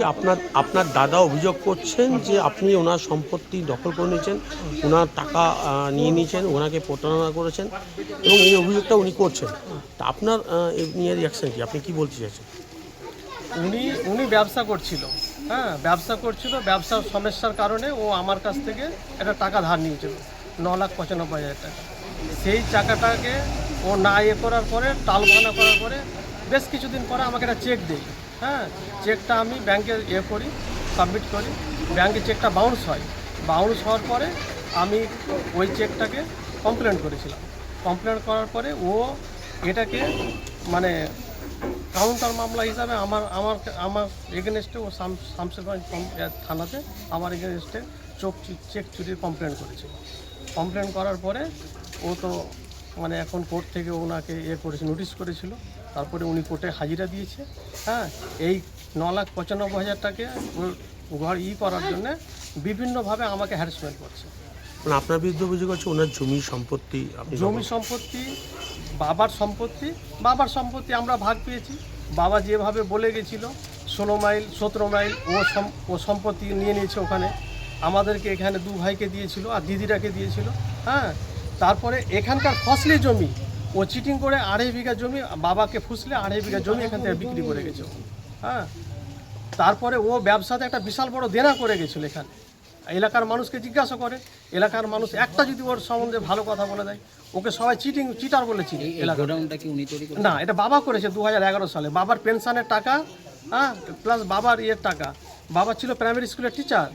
বলছি আপনার আপনার দাদা অভিযোগ করছেন যে আপনি ওনার সম্পত্তি দখল করে নিয়েছেন, ওনার টাকা নিয়ে নিয়েছেন, ওনাকে প্রতারণা করেছেন এবং এই অভিযোগটা উনি করছেন। তা আপনার এ নিয়ে রিয়াকশন কি? আপনি কি বলতে চাইছেন? উনি উনি ব্যবসা করছিল, হ্যাঁ ব্যবসা করছিল। ব্যবসার সমস্যার কারণে ও আমার কাছ থেকে একটা টাকা ধার নিয়েছিল 9,95,000 টাকা। সেই টাকাটাকে ও না করার পরে, টালবাহানা করার পরে বেশ কিছুদিন পরে আমাকে একটা চেক দেয়। হ্যাঁ, চেকটা আমি ব্যাংকে করি, সাবমিট করি। ব্যাংকে চেকটা বাউন্স হয়। বাউন্স হওয়ার পরে আমি ওই চেকটাকে কমপ্লেন করেছিলাম। কমপ্লেন করার পরে ও এটাকে মানে কাউন্টার মামলা হিসাবে আমার আমার আমার এগেনস্টে ও শামসেরগঞ্জ থানাতে আমার এগেনস্টে চেক চুরির কমপ্লেন করেছিল। কমপ্লেন করার পরে ও তো মানে এখন কোর্ট থেকে ওনাকে করেছে, নোটিশ করেছিল। তারপরে উনি কোর্টে হাজিরা দিয়েছে। হ্যাঁ, এই 9,95,000 টাকা ওর ঘর করার জন্যে বিভিন্নভাবে আমাকে হ্যারাসমেন্ট করছে। মানে আপনার বিরুদ্ধে অভিযোগ আছে ওনার জমি সম্পত্তি আপনি জমি সম্পত্তি, বাবার সম্পত্তি আমরা ভাগ পেয়েছি। বাবা যেভাবে বলে গেছিল 16 মাইল 17 মাইল ও সম্পত্তি নিয়ে নিয়েছে ওখানে। আমাদেরকে এখানে 2 ভাইকে দিয়েছিল আর দিদিরাকে দিয়েছিল। হ্যাঁ, তারপরে এখানকার ফসলি জমি ও চিটিং করে 2.5 বিঘা জমি বাবাকে ফুসলে 2.5 বিঘা জমি এখান থেকে বিক্রি করে গেছে। হ্যাঁ, তারপরে ও ব্যবসাতে একটা বিশাল বড় দেনা করে গেছিলো এখানে। এলাকার মানুষকে জিজ্ঞাসা করে, এলাকার মানুষ একটা যদি ওর সম্বন্ধে ভালো কথা বলে দেয়, ওকে সবাই চিটার বলেছি। গোডাউনটা কি উনি তৈরি করেছেন? না, এটা বাবা করেছে 2011 সালে। বাবার পেনশনের টাকা, হ্যাঁ, প্লাস বাবার টাকা। বাবা ছিল প্রাইমারি স্কুলের টিচার।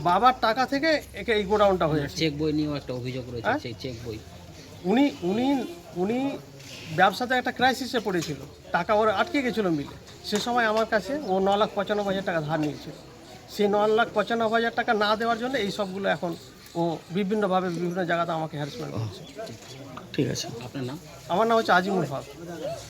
বাবার টাকা থেকে একে এই গোডাউনটা হয়েছে। চেক বই নিয়েও একটা অভিযোগ রয়েছে, হ্যাঁ? সেই চেক বই। উনি উনি উনি ব্যবসাতে একটা ক্রাইসিসে পড়েছিল, টাকা ওর আটকে গেছিলো মিলে। সে সময় আমার কাছে ও 9,95,000 টাকা ধার নিয়েছিল। সেই 9,95,000 টাকা না দেওয়ার জন্য এই সবগুলো এখন ও বিভিন্নভাবে বিভিন্ন জায়গাতে আমাকে হ্যারাসমেন্ট করছে। ঠিক আছে। আপনার নাম? আমার নাম হচ্ছে আজিমুল হক।